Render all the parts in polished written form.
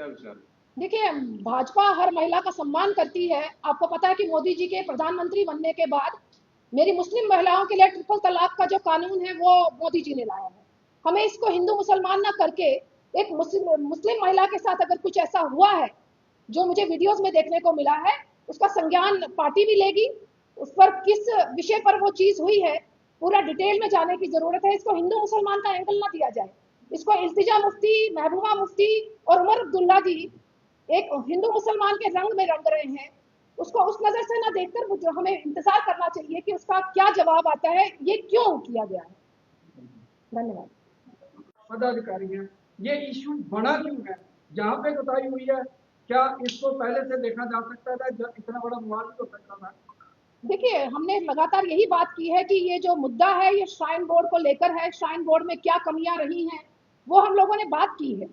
क्या विचार है? देखिए, भाजपा हर महिला का सम्मान करती है। आपको पता है कि मोदी जी के प्रधानमंत्री बनने के बाद मेरी मुस्लिम महिलाओं के लिए ट्रिपल तलाक का जो कानून है वो मोदी जी ने लाया है। हमें इसको हिंदू मुसलमान ना करके एक मुस्लिम महिला के साथ अगर कुछ ऐसा हुआ है जो मुझे वीडियोस में देखने को मिला है, उसका संज्ञान पार्टी भी लेगी। उस पर किस विषय पर वो चीज हुई है पूरा डिटेल में जाने की जरूरत है। इसको हिंदू मुसलमान का एंगल ना दिया जाए। इसको इल्तिजा मुफ्ती, महबूबा मुफ्ती और उमर अब्दुल्ला जी एक हिंदू मुसलमान के रंग में रंग रहे हैं। उसको उस नजर से ना देखकर हमें इंतजार करना चाहिए कि उसका क्या जवाब आता है, ये क्यों किया गया है। धन्यवाद। पदाधिकारी हैं, ये इश्यू बड़ा क्यों है, जहाँ पे कोताही हुई है, क्या इसको पहले से देखा जा सकता था जब इतना बड़ा विवाद हो सकता था? देखिए, हमने लगातार यही बात की है कि ये जो मुद्दा है ये श्राइन बोर्ड को लेकर है। श्राइन बोर्ड में क्या कमियां रही हैं वो हम लोगों ने बात की है।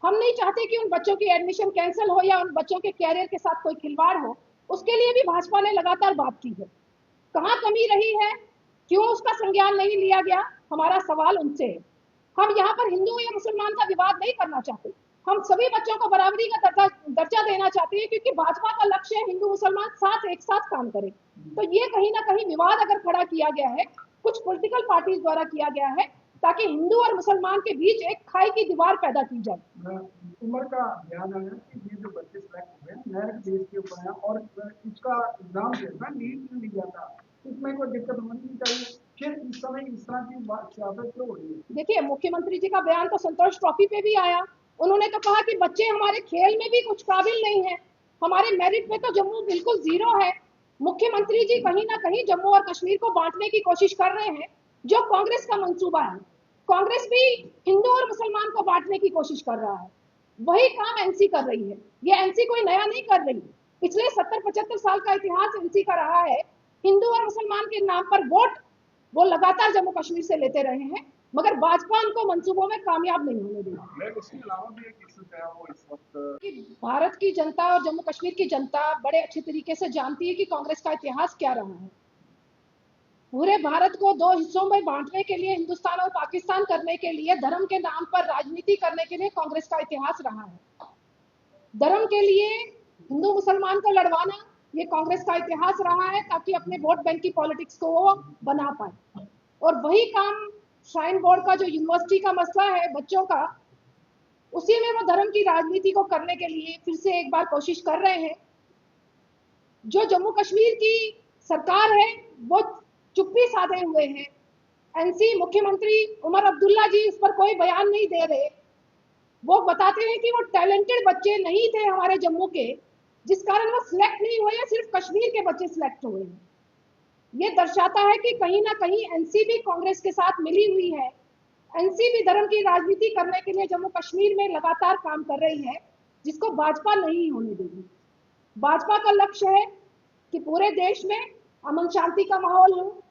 हम नहीं चाहते कि उन बच्चों की एडमिशन कैंसिल हो या उन बच्चों के कैरियर के साथ कोई खिलवाड़ हो। उसके लिए भी भाजपा ने लगातार बात की है। कहाँ कमी रही है, क्यों उसका संज्ञान नहीं लिया गया, हमारा सवाल उनसे है। हम यहाँ पर हिंदू या मुसलमान का विवाद नहीं करना चाहते। हम सभी बच्चों को बराबरी का दर्जा देना चाहते हैं, क्योंकि भाजपा का लक्ष्य है हिंदू मुसलमान साथ एक साथ काम करें। तो ये कहीं ना कहीं विवाद अगर खड़ा किया गया है कुछ पॉलिटिकल पार्टीज द्वारा किया गया है, ताकि हिंदू और मुसलमान के बीच एक खाई की दीवार पैदा की जाए। उम्र का ध्यान आया कि ये जो बच्चे सिलेक्ट हुए हैं मेरिट बेस के ऊपर है और इसका एग्जाम जो है नीट में लिया था, इसमें कोई दिक्कत होनी नहीं चाहिए, फिर इस समय इस तरह की सियासत क्यों हो रही है? देखिए, मुख्यमंत्री जी का बयान तो संतोष ट्रॉफी पे भी आया। उन्होंने तो कहा कि बच्चे हमारे खेल में भी कुछ काबिल नहीं है, हमारे मेरिट में तो जम्मू बिल्कुल जीरो है। मुख्यमंत्री जी कहीं ना कहीं जम्मू और कश्मीर को बांटने की कोशिश कर रहे हैं, जो कांग्रेस का मंसूबा है। कांग्रेस भी हिंदू और मुसलमान को बांटने की कोशिश कर रहा है। वही काम एनसी कर रही है। ये एनसी कोई नया नहीं कर रही। पिछले 70-75 साल का इतिहास एनसी का रहा है। हिंदू और मुसलमान के नाम पर वोट वो लगातार जम्मू कश्मीर से लेते रहे हैं, मगर भाजपा उनको मंसूबों में कामयाब नहीं होने देगी। मैं इसके अलावा भी एक इश्यू है वो इस वक्त कि भारत की जनता और जम्मू कश्मीर की जनता बड़े अच्छे तरीके से जानती है कि कांग्रेस का इतिहास क्या रहा है। पूरे भारत को दो हिस्सों में बांटने के लिए, हिंदुस्तान और पाकिस्तान करने के लिए, धर्म के नाम पर राजनीति करने के लिए कांग्रेस का इतिहास रहा है। धर्म के लिए हिंदू मुसलमान को लड़वाना ये कांग्रेस का इतिहास रहा है, ताकि अपने वोट बैंक की पॉलिटिक्स को वो बना पाए। और वही काम श्राइन बोर्ड का जो यूनिवर्सिटी का मसला है बच्चों का, उसी में वो धर्म की राजनीति को करने के लिए फिर से एक बार कोशिश कर रहे हैं। जो जम्मू कश्मीर की सरकार है वो चुप्पी साधे हुए हैं। एनसी मुख्यमंत्री उमर अब्दुल्ला जी इस पर कोई बयान नहीं दे रहे। वो बताते हैं कि वो टैलेंटेड बच्चे नहीं थे हमारे जम्मू के, जिस कारण वो सिलेक्ट नहीं हुए, सिर्फ कश्मीर के बच्चे सिलेक्ट हुए हैं। ये दर्शाता है कि कहीं ना कहीं एनसीपी कांग्रेस के साथ मिली हुई है। एनसीपी धर्म की राजनीति करने के लिए जम्मू कश्मीर में लगातार काम कर रही है, जिसको भाजपा नहीं होने देगी। भाजपा का लक्ष्य है कि पूरे देश में अमन शांति का माहौल हो,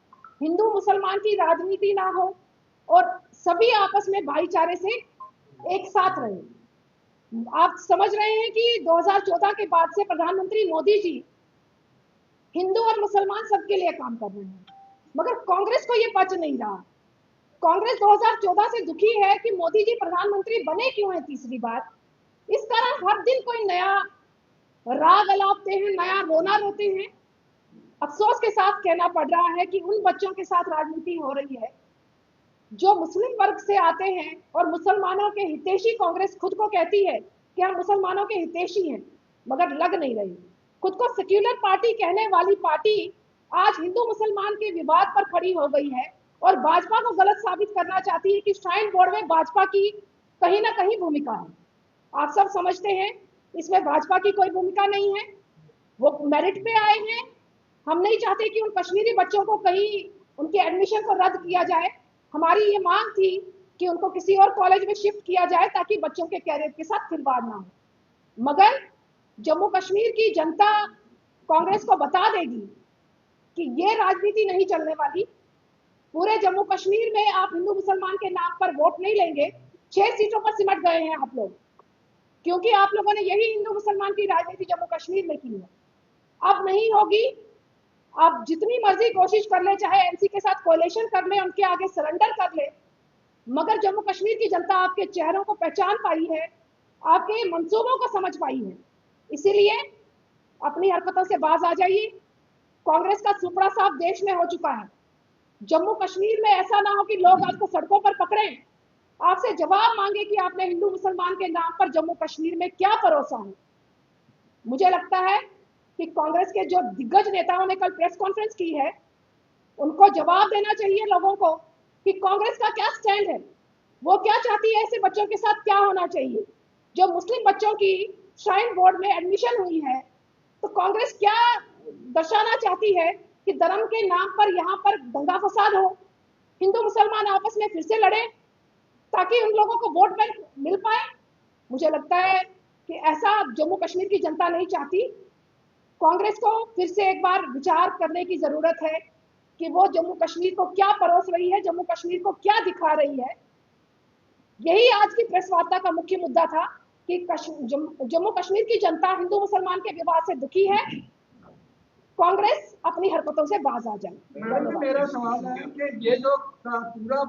हिंदू मुसलमान की राजनीति ना हो और सभी आपस में भाईचारे से एक साथ रहे। आप समझ रहे हैं कि 2014 के बाद से प्रधानमंत्री मोदी जी हिंदू और मुसलमान सबके लिए काम कर रहे हैं, मगर कांग्रेस को ये पच नहीं रहा। कांग्रेस 2014 से दुखी है कि मोदी जी प्रधानमंत्री बने क्यों हैं तीसरी बार। इस कारण हर दिन कोई नया राग अलापते हैं, नया रोना रोते हैं। अफसोस के साथ कहना पड़ रहा है कि उन बच्चों के साथ राजनीति हो रही है जो मुस्लिम वर्ग से आते हैं और मुसलमानों के हितैषी। कांग्रेस खुद को कहती है कि हम मुसलमानों के हितैषी हैं, मगर लग नहीं रही। खुद को सेक्युलर पार्टी कहने वाली पार्टी आज हिंदू मुसलमान के विवाद पर खड़ी हो गई है और भाजपा को गलत साबित करना चाहती है कि श्राइन बोर्ड में भाजपा की कहीं ना कहीं भूमिका है। आप सब समझते हैं इसमें भाजपा की कोई भूमिका नहीं है। वो मेरिट पे आए हैं। हम नहीं चाहते कि उन कश्मीरी बच्चों को कहीं उनके एडमिशन को रद्द किया जाए। हमारी ये मांग थी कि उनको किसी और कॉलेज में शिफ्ट किया जाए ताकि बच्चों के कैरियर के साथ खिलवाड़ ना हो। मगर जम्मू कश्मीर की जनता कांग्रेस को बता देगी कि ये राजनीति नहीं चलने वाली। पूरे जम्मू कश्मीर में आप हिंदू मुसलमान के नाम पर वोट नहीं लेंगे। 6 सीटों पर सिमट गए हैं आप लोग, क्योंकि आप लोगों ने यही हिंदू मुसलमान की राजनीति जम्मू कश्मीर में की है। अब नहीं होगी। आप जितनी मर्जी कोशिश कर ले, चाहे एनसी के साथ कोalition कर ले, उनके आगे सरेंडर कर ले, मगर जम्मू कश्मीर की जनता आपके चेहरों को पहचान पाई है। आपके मंसूबों को समझ पाई है। इसीलिए अपनी हरकतों से बाज आ जाइए। कांग्रेस का सुपड़ा साफ देश में हो चुका है। जम्मू कश्मीर में ऐसा ना हो कि लोग आपको सड़कों पर पकड़ें, आपसे जवाब मांगे कि आपने हिंदू मुसलमान के नाम पर जम्मू कश्मीर में क्या परोसा है। मुझे लगता है कि कांग्रेस के जो दिग्गज नेताओं ने कल प्रेस कॉन्फ्रेंस की है, उनको जवाब देना चाहिए लोगों को कि कांग्रेस का क्या स्टैंड है, वो क्या चाहती है, ऐसे बच्चों के साथ क्या होना चाहिए। जो मुस्लिम बच्चों की श्राइन बोर्ड में एडमिशन हुई है, तो कांग्रेस क्या दर्शाना चाहती है कि धर्म के नाम पर यहाँ पर दंगा फसाद हो, हिंदू मुसलमान आपस में फिर से लड़े ताकि उन लोगों को वोट बैंक मिल पाए। मुझे लगता है कि ऐसा जम्मू कश्मीर की जनता नहीं चाहती। कांग्रेस को फिर से एक बार विचार करने की जरूरत है कि वो जम्मू कश्मीर को क्या परोस रही है, जम्मू कश्मीर को क्या दिखा रही है। यही आज की प्रेस वार्ता का मुख्य मुद्दा था कि जम्मू कश्मीर की जनता हिंदू मुसलमान के विवाद से दुखी है। कांग्रेस अपनी हरकतों से बाज आ जाए। मैडम, मेरा सवाल है कि ये जो पूरा